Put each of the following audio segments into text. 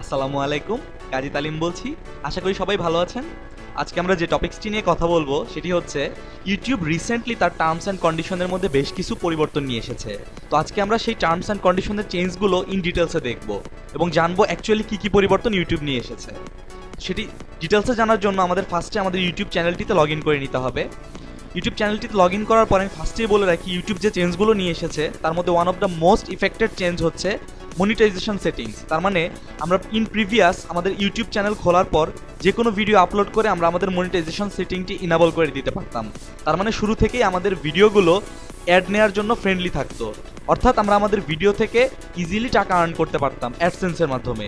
আসসালামু আলাইকুম, কাজী তালিম বলছি। আশা করি সবাই ভালো আছেন। আজকে আমরা যে টপিকসটি নিয়ে কথা বলবো সেটি হচ্ছে ইউটিউব রিসেন্টলি তার টার্মস অ্যান্ড কন্ডিশনের মধ্যে বেশ কিছু পরিবর্তন নিয়ে এসেছে। তো আজকে আমরা সেই টার্মস অ্যান্ড কন্ডিশনের চেঞ্জগুলো ইন ডিটেলসে দেখব এবং জানবো অ্যাকচুয়ালি কী কী পরিবর্তন ইউটিউব নিয়ে এসেছে। সেটি ডিটেলসে জানার জন্য আমাদের ফার্স্টে আমাদের ইউটিউব চ্যানেলটিতে লগ ইন করে নিতে হবে। ইউটিউব চ্যানেলটিতে লগ ইন করার পর আমি ফার্স্টেই বলে রাখি, ইউটিউব যে চেঞ্জগুলো নিয়ে এসেছে তার মধ্যে one of the most affected change হচ্ছে মনিটাইজেশন সেটিংস। তার মানে আমরা ইন প্রিভিয়াস আমাদের ইউটিউব চ্যানেল খোলার পর যে কোনো ভিডিও আপলোড করে আমরা আমাদের মনিটাইজেশন সেটিংটি ইনাবল করে দিতে পারতাম। তার মানে শুরু থেকেই আমাদের ভিডিওগুলো অ্যাড নেওয়ার জন্য ফ্রেন্ডলি থাকতো, অর্থাৎ আমরা আমাদের ভিডিও থেকে ইজিলি টাকা আর্ন করতে পারতাম অ্যাডসেন্সের মাধ্যমে।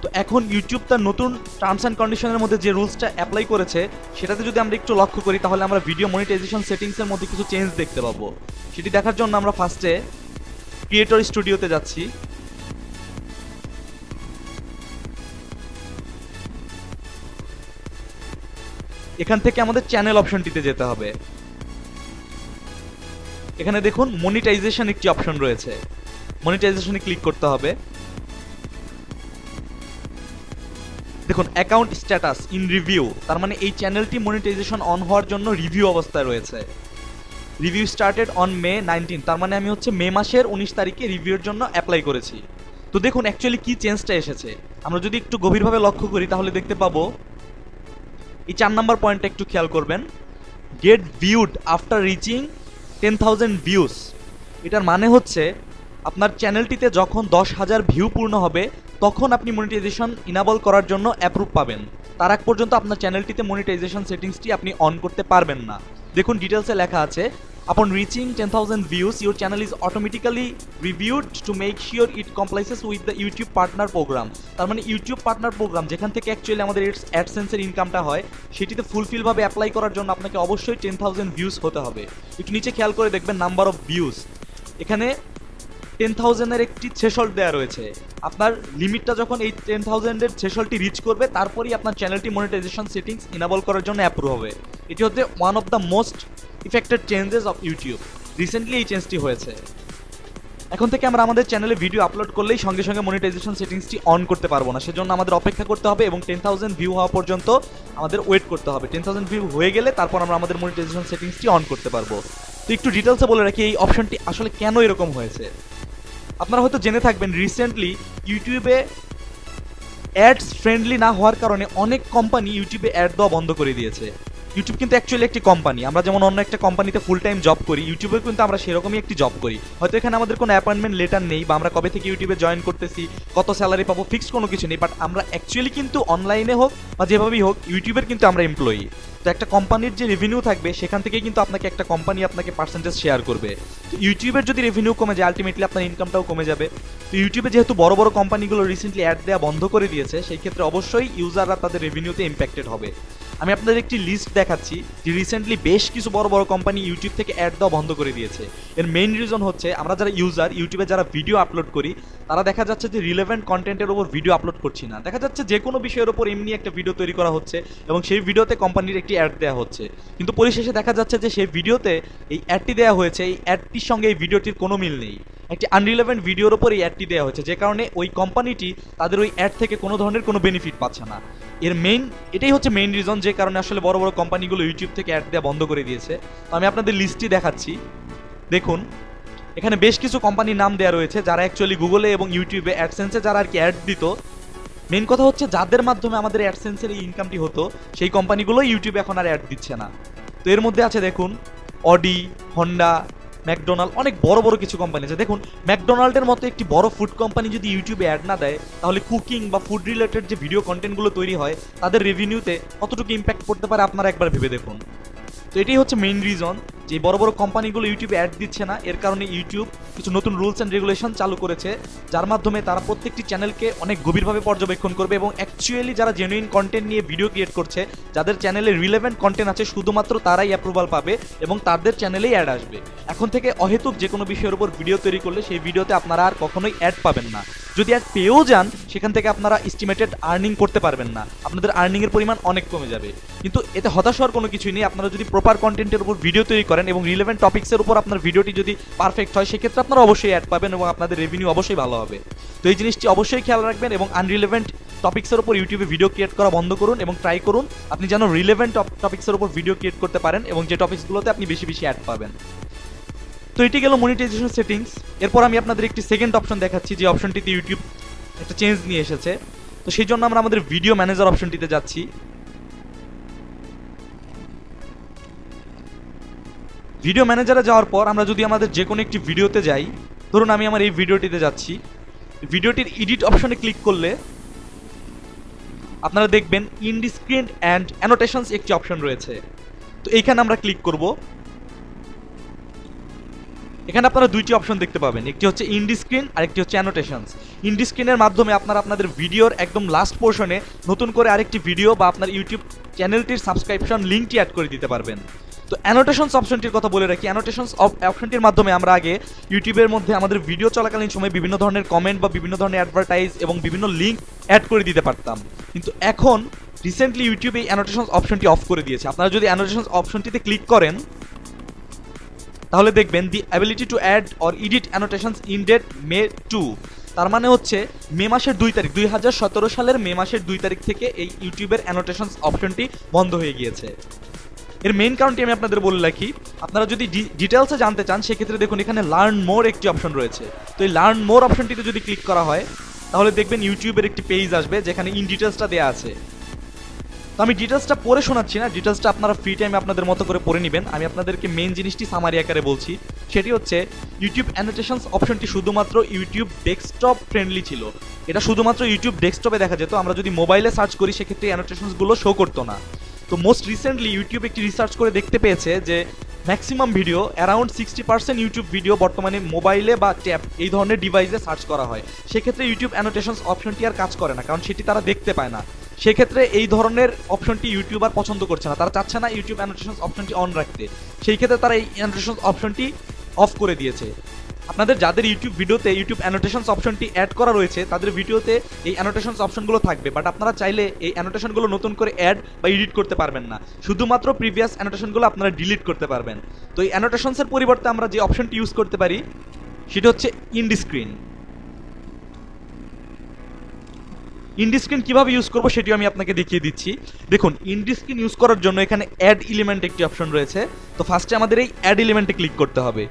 তো এখন ইউটিউব তার নতুন টার্মস অ্যান্ড কন্ডিশনের মধ্যে যে রুলসটা অ্যাপ্লাই করেছে সেটাতে যদি আমরা একটু লক্ষ্য করি তাহলে আমরা ভিডিও মনিটাইজেশন সেটিংসের মধ্যে কিছু চেঞ্জ দেখতে পাবো। সেটি দেখার জন্য আমরা ফার্স্টে ক্রিয়েটর স্টুডিওতে যাচ্ছি। এখান থেকে আমাদের চ্যানেল অপশনটিতে যেতে হবে। এখানে দেখুন মনিটাইজেশন একটি অপশন রয়েছে, মনিটাইজেশনে ক্লিক করতে হবে। দেখুন অ্যাকাউন্ট স্ট্যাটাস ইন রিভিউ, তার মানে এই চ্যানেলটি মনিটাইজেশন অন হওয়ার জন্য রিভিউ অবস্থায় রয়েছে। রিভিউ স্টার্টেড অন মে 19, তার মানে আমি হচ্ছে মে মাসের 19 তারিখে রিভিউর জন্য অ্যাপ্লাই করেছি। তো দেখুন অ্যাকচুয়ালি কি চেঞ্জটা এসেছে আমরা যদি একটু গভীরভাবে লক্ষ্য করি তাহলে দেখতে পাবো। এই 4 নাম্বার পয়েন্টটা একটু খেয়াল করবেন, get viewed after reaching 10,000 views. এটার মানে হচ্ছে আপনার চ্যানেলটিতে যখন 10,000 ভিউ পূর্ণ হবে তখন আপনি মনিটাইজেশন ইনাবল করার জন্য অ্যাপ্রুভ পাবেন। তার আগ পর্যন্ত আপনার চ্যানেলটিতে মনিটাইজেশন সেটিংসটি আপনি অন করতে পারবেন না। দেখুন ডিটেলসে লেখা আছে, upon reaching 10,000 views your channel is automatically reviewed to make sure it complies with the YouTube partner program। তার মানে ইউটিউব পার্টনার প্রোগ্রাম যেখান থেকে অ্যাকচুয়ালি আমাদের অ্যাডসেন্সের ইনকামটা হয় সেটিতে ফুলফিলভাবে অ্যাপ্লাই করার জন্য আপনাকে অবশ্যই 10,000 ভিউজ হতে হবে। একটু নিচে খেয়াল করে দেখবেন নাম্বার অফ ভিউজ, এখানে 10,000-এর একটি থ্রেশহোল্ড দেওয়া রয়েছে। আপনার লিমিটটা যখন এই 10,000-এর থ্রেশহোল্ডটি রিচ করবে তারপরেই আপনার চ্যানেলটি মনিটাইজেশন সেটিংস ইনাবল করার জন্য অ্যাপ্রুভ হবে। এটি হচ্ছে one of the most affected changes of YouTube. Recently এই চেঞ্জটি হয়েছে। এখন থেকে আমরা আমাদের চ্যানেলে ভিডিও আপলোড করলেই সঙ্গে সঙ্গে মনিটাইজেশন সেটিংসটি অন করতে পারবো না, সেজন্য আমাদের অপেক্ষা করতে হবে এবং 10,000 ভিউ হওয়া পর্যন্ত আমাদের ওয়েট করতে হবে। 10,000 ভিউ হয়ে গেলে তারপর আমরা আমাদের মনিটাইজেশন সেটিংসটি অন করতে পারবো। তো একটু ডিটেলসে বলে রাখি এই অপশনটি আসলে কেন এরকম হয়েছে। আপনারা হয়তো জেনে থাকবেন রিসেন্টলি ইউটিউবে অ্যাডস ফ্রেন্ডলি না হওয়ার কারণে অনেক কোম্পানি ইউটিউবে অ্যাড দেওয়া বন্ধ করে দিয়েছে। ইউটিউব কিন্তু অ্যাকচুয়ালি একটি কোম্পানি, আমরা যেমন অন্য একটা কোম্পানিতে ফুল টাইম জব করি, ইউটিউবে কিন্তু আমরা সেরকমই একটি জব করি। হয়তো এখানে আমাদের কোনো অ্যাপয়েন্টমেন্ট লেটার নেই বা আমরা কবে থেকে ইউটিউবে জয়েন করতেছি, কত স্যালারি পাবো, ফিক্সড কোনো কিছু নেই, বাট আমরা অ্যাকচুয়ালি কিন্তু অনলাইনে হোক বা যেভাবেই হোক ইউটিউবের কিন্তু আমরা এমপ্লয়ি। তো একটা কোম্পানির যে রেভিনিউ থাকবে সেখান থেকে কিন্তু আপনাকে একটা কোম্পানি আপনাকে পার্সেন্টেজ শেয়ার করবে। তো ইউটিউবের যদি রেভিনিউ কমে যায় আলটিমেটলি আপনার ইনকামটাও কমে যাবে। তো ইউটিউবে যেহেতু বড় বড় কোম্পানিগুলো রিসেন্টলি অ্যাড দেওয়া বন্ধ করে দিয়েছে সেই ক্ষেত্রে অবশ্যই ইউজাররা তাদের রেভিনিউতে ইম্প্যাক্টেড হবে। আমি আপনাদের একটি লিস্ট দেখাচ্ছি যে রিসেন্টলি বেশ কিছু বড় বড় কোম্পানি ইউটিউব থেকে অ্যাড দেওয়া বন্ধ করে দিয়েছে। এর মেইন রিজন হচ্ছে আমরা যারা ইউজার ইউটিউবে যারা ভিডিও আপলোড করি তারা দেখা যাচ্ছে যে রিলেভেন্ট কন্টেন্টের উপর ভিডিও আপলোড করছি না। দেখা যাচ্ছে যে কোনো বিষয়ের উপর এমনি একটা ভিডিও তৈরি করা হচ্ছে এবং সেই ভিডিওতে কোম্পানির একটি অ্যাড দেওয়া হচ্ছে, কিন্তু পরিশেষে দেখা যাচ্ছে যে সেই ভিডিওতে এই অ্যাডটি দেওয়া হয়েছে, এই অ্যাডটির সঙ্গে এই ভিডিওটির কোনো মিল নেই। একটি আনরিলেভেন্ট ভিডিওর উপর এই অ্যাডটি দেওয়া হয়েছে যে কারণে ওই কোম্পানিটি তাদের ওই অ্যাড থেকে কোনো ধরনের কোনো বেনিফিট পাচ্ছে না। এটাই হচ্ছে মেইন রিজন যে কারণে আসলে বড় বড় কোম্পানিগুলো ইউটিউব থেকে অ্যাড দেওয়া বন্ধ করে দিয়েছে। তো আমি আপনাদের লিস্টটি দেখাচ্ছি। দেখুন এখানে বেশ কিছু কোম্পানির নাম দেওয়া রয়েছে যারা অ্যাকচুয়ালি গুগলে এবং ইউটিউবে অ্যাডসেন্সে যারা আর কি অ্যাড দিত। মেইন কথা হচ্ছে যাদের মাধ্যমে আমাদের অ্যাডসেন্সের এই ইনকামটি হতো সেই কোম্পানিগুলো ইউটিউবে এখন আর অ্যাড দিচ্ছে না। তো এর মধ্যে আছে দেখুন অডি, হন্ডা, ম্যাকডোনাল্ড, অনেক বড় বড় কিছু কোম্পানি আছে। দেখুন ম্যাকডোনাল্ডের মতো একটি বড় ফুড কোম্পানি যদি ইউটিউবে অ্যাড না দেয় তাহলে কুকিং বা ফুড রিলেটেড যে ভিডিও কন্টেন্টগুলো তৈরি হয় তাদের রেভিনিউতে কতটুকু ইম্প্যাক্ট পড়তে পারে আপনারা একবার ভেবে দেখুন। তো এটাই হচ্ছে মেইন রিজন যে বড় বড় কোম্পানিগুলো ইউটিউবে অ্যাড দিচ্ছে না। এর কারণে ইউটিউব কিছু নতুন রুলস অ্যান্ড রেগুলেশন চালু করেছে যার মাধ্যমে তারা প্রত্যেকটি চ্যানেলকে অনেক গভীরভাবে পর্যবেক্ষণ করবে এবং অ্যাকচুয়ালি যারা জেনুইন কন্টেন্ট নিয়ে ভিডিও ক্রিয়েট করছে, যাদের চ্যানেলে রিলেভেন্ট কন্টেন্ট আছে শুধুমাত্র তারাই অ্যাপ্রুভাল পাবে এবং তাদের চ্যানেলেই অ্যাড আসবে। এখন থেকে অহেতুক যে কোনো বিষয়ের উপর ভিডিও তৈরি করলে সেই ভিডিওতে আপনারা আর কখনোই অ্যাড পাবেন না। যদি অ্যাড পেয়েও যান সেখান থেকে আপনারা এস্টিমেটেড আর্নিং করতে পারবেন না, আপনাদের আর্নিংয়ের পরিমাণ অনেক কমে যাবে। কিন্তু এতে হতাশ হওয়ার কোনো কিছুই নেই। আপনারা যদি প্রপার কন্টেন্টের উপর ভিডিও তৈরি করেন এবং রিলেভেন্ট টপিক্সের উপর আপনার ভিডিওটি যদি পারফেক্ট হয় সেক্ষেত্রে আপনারা অবশ্যই অ্যাড পাবেন এবং আপনাদের রেভিনিউ অবশ্যই ভালো হবে। তো এই জিনিসটি অবশ্যই খেয়াল রাখবেন এবং আনরিলেভেন্ট টপিক্সের উপর ইউটিউবে ভিডিও ক্রিয়েট করা বন্ধ করুন এবং ট্রাই করুন আপনি যেন রিলেভেন্ট টপিক্সের উপর ভিডিও ক্রিয়েট করতে পারেন এবং যে টপিক্সগুলোতে আপনি বেশি বেশি অ্যাড পাবেন। তো এটি গেল মনিটাইজেশন সেটিংস। এরপর আমি আপনাদের একটি সেকেন্ড অপশন দেখাচ্ছি যে অপশনটিতে ইউটিউব একটা চেঞ্জ নিয়ে এসেছে। তো সেই জন্য আমরা আমাদের ভিডিও ম্যানেজার অপশনটিতে যাচ্ছি। ভিডিও ম্যানেজারে যাওয়ার পর আমরা যদি আমাদের যে কোনো একটি ভিডিওতে যাই, ধরুন আমি আমার এই ভিডিওটিতে যাচ্ছি, ভিডিওটির এডিট অপশনে ক্লিক করলে আপনারা দেখবেন ইন দি স্ক্রিন অ্যান্ড অ্যানোটেশনস একটি অপশন রয়েছে। তো এইখানে আমরা ক্লিক করব। এখানে আপনারা দুইটি অপশন দেখতে পাবেন, একটি হচ্ছে ইন দি স্ক্রিন আর একটি হচ্ছে অ্যানোটেশনস। ইন দি স্ক্রিনের মাধ্যমে আপনারা আপনাদের ভিডিওর একদম লাস্ট পোর্শনে নতুন করে আরেকটি ভিডিও বা আপনার ইউটিউব চ্যানেলটির সাবস্ক্রিপশন লিঙ্কটি অ্যাড করে দিতে পারবেন। তো অ্যানোটেশনস অপশনটির কথা বলে রাখি, অ্যানোটেশনস অপশনটির মাধ্যমে আমরা আগে ইউটিউবের মধ্যে আমাদের ভিডিও চলাকালীন সময় বিভিন্ন ধরনের কমেন্ট বা বিভিন্ন ধরনের অ্যাডভার্টাইজ এবং বিভিন্ন লিঙ্ক অ্যাড করে দিতে পারতাম, কিন্তু এখন রিসেন্টলি ইউটিউব এই অ্যানোটেশনস অপশনটি অফ করে দিয়েছে। আপনারা যদি অ্যানোটেশনস অপশনটিতে ক্লিক করেন তাহলে দেখবেন the ability to add or edit annotations in date May 2। তার মানে হচ্ছে মে মাসের 2 তারিখ 2017 সালের মে মাসের 2 তারিখ থেকে এই ইউটিউবের অ্যানোটেশনস অপশনটি বন্ধ হয়ে গিয়েছে। এর মেইন কারণটি আমি আপনাদের বলে রাখি, আপনারা যদি ডিটেলসে জানতে চান সেক্ষেত্রে দেখুন এখানে লার্ন মোর একটি অপশন রয়েছে। তো এই লার্ন মোর অপশনটিতে যদি ক্লিক করা হয় তাহলে দেখবেন ইউটিউবের একটি পেজ আসবে যেখানে ইন ডিটেলসটা দেওয়া আছে। তো আমি ডিটেলসটা পড়ে শোনাচ্ছি না, ডিটেলসটা আপনারা ফ্রি টাইমে আপনাদের মতো করে পড়ে নেবেন। আমি আপনাদেরকে মেইন জিনিসটি সামারি আকারে বলছি, সেটি হচ্ছে ইউটিউব অ্যানোটেশনস অপশনটি শুধুমাত্র ইউটিউব ডেস্কটপ ফ্রেন্ডলি ছিল। এটা শুধুমাত্র ইউটিউব ডেস্কটপে দেখা যেত, আমরা যদি মোবাইলে সার্চ করি সেক্ষেত্রে অ্যানোটেশনসগুলো শো করতো না। তো মোস্ট রিসেন্টলি ইউটিউব একটি রিসার্চ করে দেখতে পেয়েছে যে maximum video around 60% YouTube video বর্তমানে মোবাইলে বা ট্যাব এই ধরনের ডিভাইসে সার্চ করা হয়। সেক্ষেত্রে ইউটিউব অ্যানোটেশনস অপশনটি আর কাজ করে না, কারণ সেটি তারা দেখতে পায় না। সেক্ষেত্রে এই ধরনের অপশনটি ইউটিউবার পছন্দ করছে না, তারা চাচ্ছে না ইউটিউব অ্যানোটেশনস অপশনটি অন রাখতে। সেই ক্ষেত্রে তারা এই অ্যানোটেশনস অপশনটি অফ করে দিয়েছে। আপনাদের যাদের ইউটিউব ভিডিওতে ইউটিউব অ্যানোটেশনস অপশনটি অ্যাড করা রয়েছে তাদের ভিডিওতে এই অ্যানোটেশনস অপশনগুলো থাকবে, বাট আপনারা চাইলে এই অ্যানোটেশনগুলো নতুন করে অ্যাড বা এডিট করতে পারবেন না, শুধুমাত্র প্রিভিয়াস অ্যানোটেশনগুলো আপনারা ডিলিট করতে পারবেন। তো এই অ্যানোটেশনসের পরিবর্তে আমরা যে অপশনটি ইউজ করতে পারি সেটা হচ্ছে in the screen. In the screen কীভাবে ইউজ করবো সেটিও আমি আপনাকে দেখিয়ে দিচ্ছি। দেখুন ইন দি স্ক্রিন ইউজ করার জন্য এখানে অ্যাড এলিমেন্ট একটি অপশন রয়েছে। তো ফার্স্টে আমাদের এই অ্যাড এলিমেন্টে ক্লিক করতে হবে।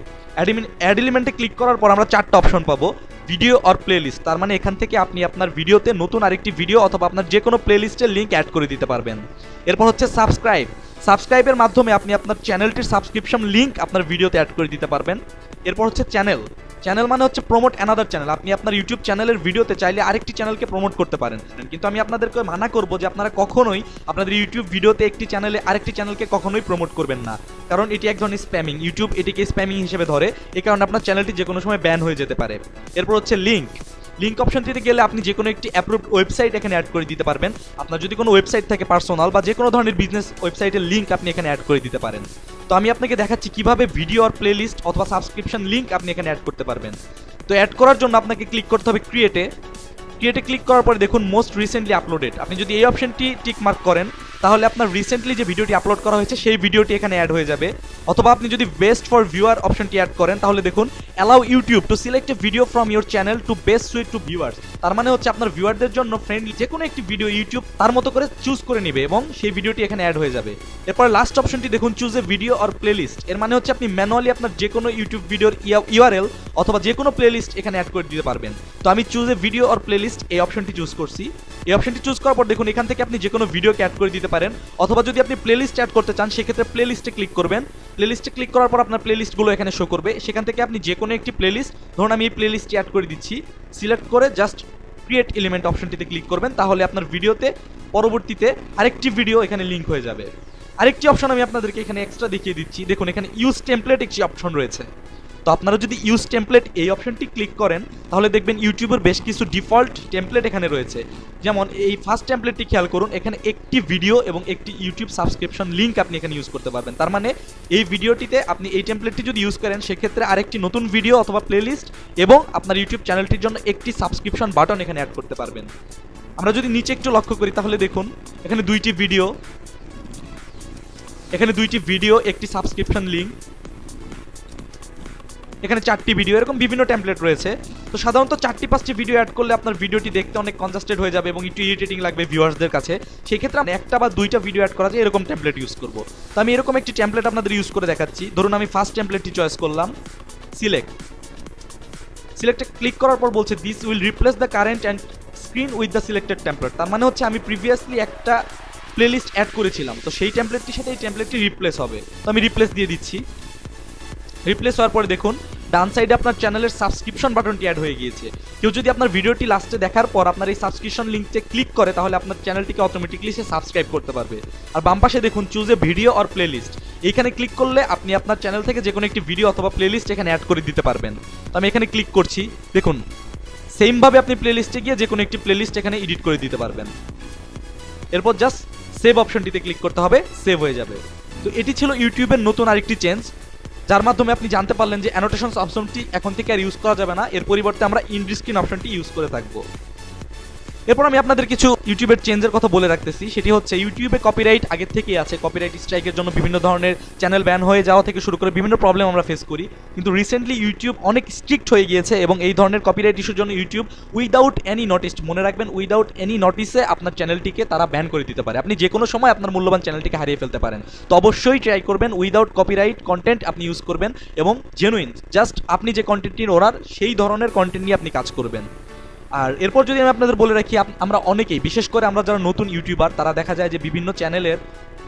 অ্যাড এলিমেন্টে ক্লিক করার পর আমরা 4টা অপশন পাবো, ভিডিও অর প্লেলিস্ট। তার মানে এখান থেকে আপনি আপনার ভিডিওতে নতুন আরেকটি ভিডিও অথবা আপনার যে কোনো প্লেলিস্টের লিঙ্ক অ্যাড করে দিতে পারবেন। এরপর হচ্ছে সাবস্ক্রাইবের মাধ্যমে আপনি আপনার চ্যানেলটির সাবস্ক্রিপশন লিঙ্ক আপনার ভিডিওতে অ্যাড করে দিতে পারবেন। এরপর হচ্ছে চ্যানেল মানে হচ্ছে প্রমোট অ্যানাদার চ্যানেল। আপনি আপনার ইউটিউব চ্যানেলের ভিডিওতে চাইলে আরেকটি চ্যানেলকে প্রমোট করতে পারেন, কিন্তু আমি আপনাদেরকে মানা করব যে আপনারা কখনোই আপনাদের ইউটিউব ভিডিওতে একটি চ্যানেলে আরেকটি চ্যানেলকে কখনোই প্রমোট করবেন না, কারণ এটি এক ধরনের স্প্যামিং। ইউটিউব এটিকে স্প্যামিং হিসেবে ধরে, এই কারণে আপনার চ্যানেলটি যে কোনো সময় ব্যান হয়ে যেতে পারে। এরপর হচ্ছে লিঙ্ক অপশনটিতে গেলে আপনি যে কোনো একটি অ্যাপ্রুভড ওয়েবসাইট এখানে অ্যাড করে দিতে পারবেন। আপনার যদি কোনো ওয়েবসাইট থাকে পার্সোনাল বা যে কোনো ধরনের বিজনেস ওয়েবসাইটের লিঙ্ক আপনি এখানে অ্যাড করে দিতে পারেন। তো আমি আপনাকে দেখাচ্ছি কিভাবে ভিডিও আর প্লেলিস্ট অথবা সাবস্ক্রিপশন লিঙ্ক আপনি এখানে অ্যাড করতে পারবেন। তো অ্যাড করার জন্য আপনাকে ক্লিক করতে হবে ক্রিয়েটে ক্লিক করার পরে দেখুন মোস্ট রিসেন্টলি আপলোডেড। আপনি যদি এই অপশনটি টিক মার্ক করেন তাহলে আপনার রিসেন্টলি যে ভিডিওটি আপলোড করা হয়েছে সেই ভিডিওটি এখানে অ্যাড হয়ে যাবে। অথবা আপনি যদি বেস্ট ফর ভিউয়ার অপশনটি অ্যাড করেন তাহলে দেখুন allow YouTube to select a video from your channel to best suit to viewers. তার মানে হচ্ছে আপনার ভিউয়ারদের জন্য ফ্রেন্ডলি যে কোনো একটি ভিডিও ইউটিউব তার মতো করে চুজ করে নেবে এবং সেই ভিডিওটি এখানে অ্যাড হয়ে যাবে। এরপর লাস্ট অপশনটি দেখুন choose a video or playlist. এর মানে হচ্ছে আপনি ম্যানুয়ালি আপনার যে কোনো ইউটিউব ভিডিওর ইউআরএল অথবা যে কোনো প্লেলিস্ট এখানে অ্যাড করে দিতে পারবেন। তো আমি choose a video or playlist এই অপশনটি চুজ করছি। এই অপশনটি চুজ করার পর দেখুন এখান থেকে আপনি যে কোনো ভিডিওকে অ্যাড করে দিতে পারেন, অথবা যদি আপনি প্লেলিস্ট অ্যাড করতে চান সেক্ষেত্রে প্লেলিস্টে ক্লিক করবেন। প্লেলিস্টে ক্লিক করার পর আপনার প্লেলিস্টগুলো এখানে শো করবে, সেখান থেকে আপনি যে কোনো একটি প্লেলিস্ট, ধরুন আমি এই প্লেলিস্টটি অ্যাড করে দিচ্ছি, সিলেক্ট করে জাস্ট ক্রিয়েট এলিমেন্ট অপশনটিতে ক্লিক করবেন, তাহলে আপনার ভিডিওতে পরবর্তীতে আরেকটি ভিডিও এখানে লিঙ্ক হয়ে যাবে। আরেকটি অপশন আমি আপনাদেরকে এখানে এক্সট্রা দেখিয়ে দিচ্ছি, দেখুন এখানে ইউজ টেমপ্লেট একটি অপশন রয়েছে। তো আপনারা যদি ইউজ টেমপ্লেট এই অপশনটি ক্লিক করেন তাহলে দেখবেন ইউটিউবের বেশ কিছু ডিফল্ট টেমপ্লেট এখানে রয়েছে। যেমন এই ফার্স্ট টেমপ্লেটটি খেয়াল করুন, এখানে একটি ভিডিও এবং একটি ইউটিউব সাবস্ক্রিপশন লিঙ্ক আপনি এখানে ইউজ করতে পারবেন। তার মানে এই ভিডিওটিতে আপনি এই টেমপ্লেটটি যদি ইউজ করেন সেক্ষেত্রে আরেকটি নতুন ভিডিও অথবা প্লেলিস্ট এবং আপনার ইউটিউব চ্যানেলটির জন্য একটি সাবস্ক্রিপশন বাটন এখানে অ্যাড করতে পারবেন। আমরা যদি নিচে একটু লক্ষ্য করি তাহলে দেখুন এখানে দুইটি ভিডিও একটি সাবস্ক্রিপশন লিঙ্ক। এখানে 4টি ভিডিও, এরকম বিভিন্ন টেমপ্লেট রয়েছে। তো সাধারণত 4-5টি ভিডিও অ্যাড করলে আপনার ভিডিওটি দেখতে অনেক কনজাস্টেড হয়ে যাবে এবং একটু ইরিটেটিং লাগবে ভিউয়ার্সদের কাছে। সেই ক্ষেত্রে আমি 1টা বা 2টা ভিডিও অ্যাড করা যায় এরকম টেমপ্লেট ইউজ করব। তো আমি এরকম একটি টেমপ্লেট আপনাদের ইউজ করে দেখাচ্ছি। ধরুন আমি ফার্স্ট টেমপ্লেটটি চয়েস করলাম, সিলেক্টে ক্লিক করার পর বলছে this will replace the current and screen with the selected template. তার মানে হচ্ছে আমি প্রিভিয়াসলি একটা প্লেলিস্ট অ্যাড করেছিলাম, তো সেই টেমপ্লেটটির সাথে এই টেমপ্লেটটি রিপ্লেস হবে। তো আমি রিপ্লেস দিয়ে দিচ্ছি। রিপ্লেস হওয়ার পরে দেখুন ডান সাইডে আপনার চ্যানেলের সাবস্ক্রিপশন বাটনটি অ্যাড হয়ে গিয়েছে। কেউ যদি আপনার ভিডিওটি লাস্টে দেখার পর আপনার এই সাবস্ক্রিপশন লিঙ্কে ক্লিক করে তাহলে আপনার চ্যানেলটিকে অটোমেটিকলি সে সাবস্ক্রাইব করতে পারবে। আর বাম পাশে দেখুন choose a video or playlist, এখানে ক্লিক করলে আপনি আপনার চ্যানেল থেকে যে কোনো একটি ভিডিও অথবা প্লেলিস্ট এখানে অ্যাড করে দিতে পারবেন। তো আমি এখানে ক্লিক করছি, দেখুন সেমভাবে আপনি প্লেলিস্টে গিয়ে যে কোনো একটি প্লেলিস্ট এখানে এডিট করে দিতে পারবেন। এরপর জাস্ট সেভ অপশনটিতে ক্লিক করতে হবে, সেভ হয়ে যাবে। তো এটি ছিল ইউটিউবের নতুন আরেকটি চেঞ্জ, যার মাধ্যমে আপনি জানতে পারলেন যে অ্যানোটেশনস অপশনটি এখন থেকে আর ইউজ করা যাবে না, এর পরিবর্তে আমরা ইন্ড স্ক্রিন অপশনটি ইউজ করে থাকবো। এরপর আমি আপনাদের কিছু ইউটিউবের চেঞ্জের কথা বলে রাখতেছি। সেটি হচ্ছে ইউটিউবে কপিরাইট আগের থেকেই আছে, কপিরাইট স্ট্রাইকের জন্য বিভিন্ন ধরনের চ্যানেল ব্যান হয়ে যাওয়া থেকে শুরু করে বিভিন্ন প্রবলেম আমরা ফেস করি। কিন্তু রিসেন্টলি ইউটিউব অনেক স্ট্রিক্ট হয়ে গিয়েছে এবং এই ধরনের কপিরাইট ইস্যুর জন্য ইউটিউব উইদাউট এনি নোটিস, মনে রাখবেন উইদাউট এনি নোটিসে আপনার চ্যানেলটিকে তারা ব্যান করে দিতে পারে। আপনি যে কোনো সময় আপনার মূল্যবান চ্যানেলটিকে হারিয়ে ফেলতে পারেন। তো অবশ্যই ট্রাই করবেন উইদাউট কপিরাইট কন্টেন্ট আপনি ইউজ করবেন এবং জেনুইন জাস্ট আপনি যে কন্টেন্টটির ওনার সেই ধরনের কন্টেন্ট নিয়ে আপনি কাজ করবেন। আর এরপর যদি আমি আপনাদের বলে রাখি, আমরা অনেকেই, বিশেষ করে আমরা যারা নতুন ইউটিউবার, তারা দেখা যায় যে বিভিন্ন চ্যানেলের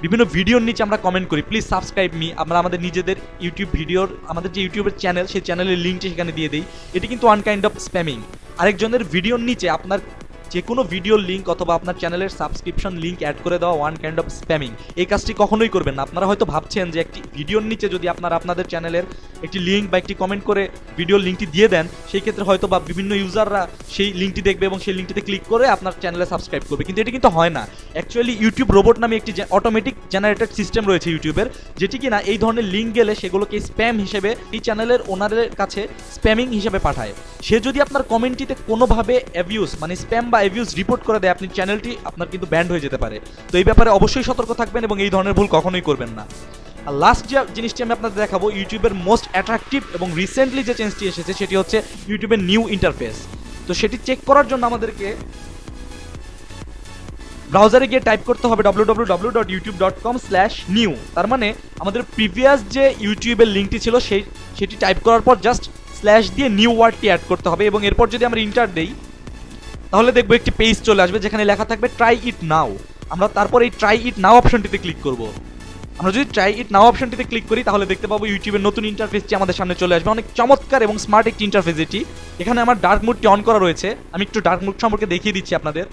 বিভিন্ন ভিডিওর নিচে আমরা কমেন্ট করি প্লিজ সাবস্ক্রাইব মি। আমরা আমাদের নিজেদের ইউটিউব ভিডিওর, আমাদের যে ইউটিউবের চ্যানেল সেই চ্যানেলের লিঙ্কটি সেখানে দিয়ে দিই। এটি কিন্তু ওয়ান কাইন্ড অফ স্প্যামিং। আরেকজনের ভিডিওর নিচে আপনার যে কোনো ভিডিওর লিঙ্ক অথবা আপনার চ্যানেলের সাবস্ক্রিপশন লিঙ্ক অ্যাড করে দেওয়া ওয়ান কাইন্ড অফ স্প্যামিং। এই কাজটি কখনোই করবেন না। আপনারা হয়তো ভাবছেন যে একটি ভিডিওর নিচে যদি আপনারা আপনাদের চ্যানেলের একটি লিঙ্ক বা একটি কমেন্ট করে ভিডিওর লিঙ্কটি দিয়ে দেন, সেই ক্ষেত্রে হয়তো বা বিভিন্ন ইউজাররা সেই লিঙ্কটি দেখবে এবং সেই লিঙ্কটিতে ক্লিক করে আপনার চ্যানেলে সাবস্ক্রাইব করবে, কিন্তু এটি কিন্তু হয় না। অ্যাকচুয়ালি ইউটিউব রোবট নামে একটি অটোমেটিক জেনারেটেড সিস্টেম রয়েছে ইউটিউবের, যেটি কিনা এই ধরনের লিঙ্ক গেলে সেগুলোকে স্প্যাম হিসেবে এই চ্যানেলের ওনারের কাছে স্প্যামিং হিসেবে পাঠায়। সে যদি আপনার কমেন্টটিতে কোনোভাবে অ্যাবিউজ মানে স্প্যাম বা অ্যাবিউজ রিপোর্ট করে দেয়, আপনি চ্যানেলটি আপনার কিন্তু ব্যান্ড হয়ে যেতে পারে। তো এই ব্যাপারে অবশ্যই সতর্ক থাকবেন এবং এই ধরনের ভুল কখনোই করবেন না। আর লাস্ট যে জিনিসটি আমি আপনাদের দেখাবো, ইউটিউবের মোস্ট অ্যাট্রাকটিভ এবং রিসেন্টলি যে চেঞ্জটি এসেছে সেটি হচ্ছে ইউটিউবের নিউ ইন্টারফেস। তো সেটি চেক করার জন্য আমাদেরকে ব্রাউজারে গিয়ে টাইপ করতে হবে www.youtube.com/new। তার মানে আমাদের প্রিভিয়াস যে ইউটিউবের লিঙ্কটি ছিল সেটি টাইপ করার পর জাস্ট স্ল্যাশ দিয়ে নিউ ওয়ার্ডটি অ্যাড করতে হবে এবং এরপর যদি আমরা ইন্টার দেই তাহলে দেখবো একটি পেজ চলে আসবে যেখানে লেখা থাকবে ট্রাই ইট নাও। আমরা তারপর এই ট্রাই ইট নাও অপশনটিতে ক্লিক করব। আমরা যদি ট্রাই ইট নাও অপশনটিতে ক্লিক করি তাহলে দেখতে পাবো ইউটিউবের নতুন ইন্টারফেসটি আমাদের সামনে চলে আসবে। অনেক চমৎকার এবং স্মার্ট একটি ইন্টারফেস এটি। এখানে আমার ডার্ক মোডটি অন করা রয়েছে, আমি একটু ডার্ক মোড সম্পর্কে দেখিয়ে দিচ্ছি আপনাদের।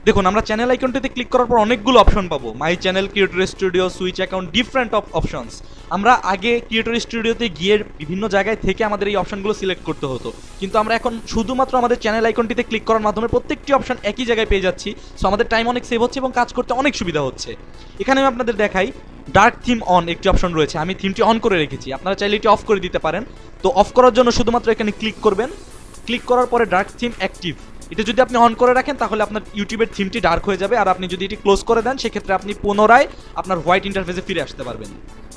দেখুন আমরা চ্যানেল আইকনটিতে ক্লিক করার পর অনেকগুলো অপশন পাবো, my channel, creator studio, switch account, different options. আমরা আগে ক্রিয়েটর স্টুডিওতে গিয়ে বিভিন্ন জায়গায় থেকে আমাদের এই অপশনগুলো সিলেক্ট করতে হতো, কিন্তু আমরা এখন শুধুমাত্র আমাদের চ্যানেল আইকনটিতে ক্লিক করার মাধ্যমে প্রত্যেকটি অপশন একই জায়গায় পেয়ে যাচ্ছি। সো আমাদের টাইম অনেক সেভ হচ্ছে এবং কাজ করতে অনেক সুবিধা হচ্ছে। এখানে আমি আপনাদের দেখাই ডার্ক থিম অন একটি অপশন রয়েছে, আমি থিমটি অন করে রেখেছি, আপনারা চাইলে এটি অফ করে দিতে পারেন। তো অফ করার জন্য শুধুমাত্র এখানে ক্লিক করবেন, ক্লিক করার পরে ডার্ক থিম অ্যাক্টিভ, এটা যদি আপনি অন করে রাখেন তাহলে আপনার ইউটিউবের থিমটি ডার্ক হয়ে যাবে। আর আপনি যদি এটি ক্লোজ করে দেন সেক্ষেত্রে আপনি পুনরায় আপনার হোয়াইট ইন্টারফেসে ফিরে আসতে পারবেন।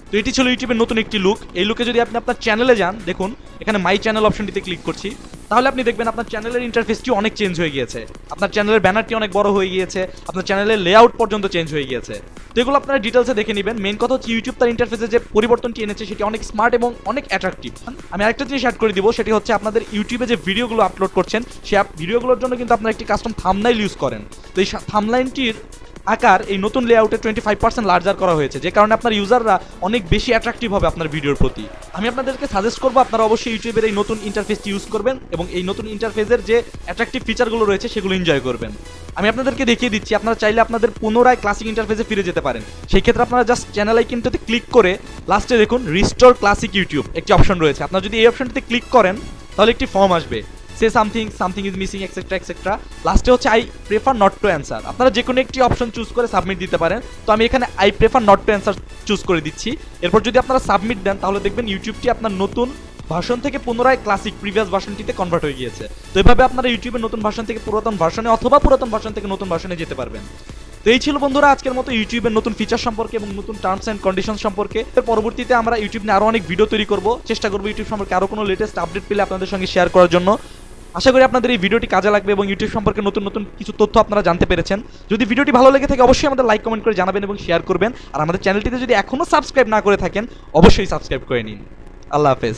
তো এটি ছিল ইউটিউবের নতুন একটি লুক। এই লুকে যদি আপনি আপনার চ্যানেলে যান, দেখুন এখানে মাই চ্যানেল অপশনটিতে ক্লিক করছি, তাহলে আপনি দেখবেন আপনার চ্যানেলের ইন্টারফেসটি অনেক চেঞ্জ হয়ে গিয়েছে, আপনার চ্যানেলের ব্যানারটি অনেক বড় হয়ে গিয়েছে, আপনার চ্যানেলের লেআউট পর্যন্ত চেঞ্জ হয়ে গিয়েছে। তো এগুলো আপনারা ডিটেলসে দেখে নেবেন। মেন কথা হচ্ছে ইউটিউব তার ইন্টারফেসে যে পরিবর্তনটি এনেছে সেটি অনেক স্মার্ট এবং অনেক অ্যাট্রাকটিভ। আমি আরেকটা জিনিস অ্যাড করে দিব, সেটি হচ্ছে আপনাদের ইউটিউবে যে ভিডিওগুলো আপলোড করছেন সেই ভিডিওগুলোর জন্য কিন্তু আপনারা একটি কাস্টম থাম্বনেইল ইউজ করেন। তো এই থাম্বনেইলটির আকার এই নতুন লেআউটে 25% লার্জার করা হয়েছে, যে কারণে আপনার ইউজাররা অনেক বেশি অ্যাট্রাকটিভ হবে আপনার ভিডিওর প্রতি। আমি আপনাদেরকে সাজেস্ট করবো আপনারা অবশ্যই ইউটিউবের এই নতুন ইন্টারফেসটি ইউজ করবেন এবং এই নতুন ইন্টারফেসের যে অ্যাট্রাকটিভ ফিচারগুলো রয়েছে সেগুলো এনজয় করবেন। আমি আপনাদেরকে দেখিয়ে দিচ্ছি, আপনারা চাইলে আপনাদের পুনরায় ক্লাসিক ইন্টারফেসে ফিরে যেতে পারেন। সেই ক্ষেত্রে আপনারা জাস্ট চ্যানেল আইকনটিতে ক্লিক করে লাস্টে দেখুন রিস্টোর ক্লাসিক ইউটিউব একটি অপশন রয়েছে। আপনারা যদি এই অপশনটিতে ক্লিক করেন তাহলে একটি ফর্ম আসবে, say something is missing etcetera. লাস্টে হচ্ছে I prefer not to answer. আপনারা যে কোনো একটি অপশন চুজ করে সাবমিট দিতে পারেন। তো আমি এখানে I prefer not to answer choose করে দিচ্ছি। এরপর যদি আপনারা সাবমিট দেন তাহলে দেখবেন ইউটিউবটি আপনার নতুন ভার্সন থেকে পুনরায় ক্লাসিক প্রিভিয়াস ভার্সনটিতে কনভার্ট হয়ে গিয়েছে। তো এভাবে আপনারা ইউটিউবের নতুন ভার্সন থেকে পুরাতন ভার্সনে অথবা পুরাতন ভার্সন থেকে নতুন ভার্সনে যেতে পারবেন। তো এই ছিল বন্ধুরা আজকের মতো ইউটিউবের নতুন ফিচার সম্পর্কে এবং নতুন টার্মস অ্যান্ড কন্ডিশন সম্পর্কে। এর পরবর্তীতে আমরা ইউটিউব নিয়ে আরো অনেক ভিডিও তৈরি করব, চেষ্টা করবো ইউটিউব সম্পর্কে আরো কোনো লেটেস্ট আপডেট পেলে আপনাদের সঙ্গে শেয়ার করার জন্য। আশা করি আপনাদের এই ভিডিওটি কাজে লাগবে এবং ইউটিউব সম্পর্কে নতুন নতুন কিছু তথ্য আপনারা জানতে পেরেছেন। যদি ভিডিওটি ভালো লেগে থাকে অবশ্যই আমাদের লাইক কমেন্ট করে জানাবেন এবং শেয়ার করবেন। আর আমাদের চ্যানেলটিতে যদি এখনো সাবস্ক্রাইব না করে থাকেন অবশ্যই সাবস্ক্রাইব করে নিন। আল্লাহ হাফেজ।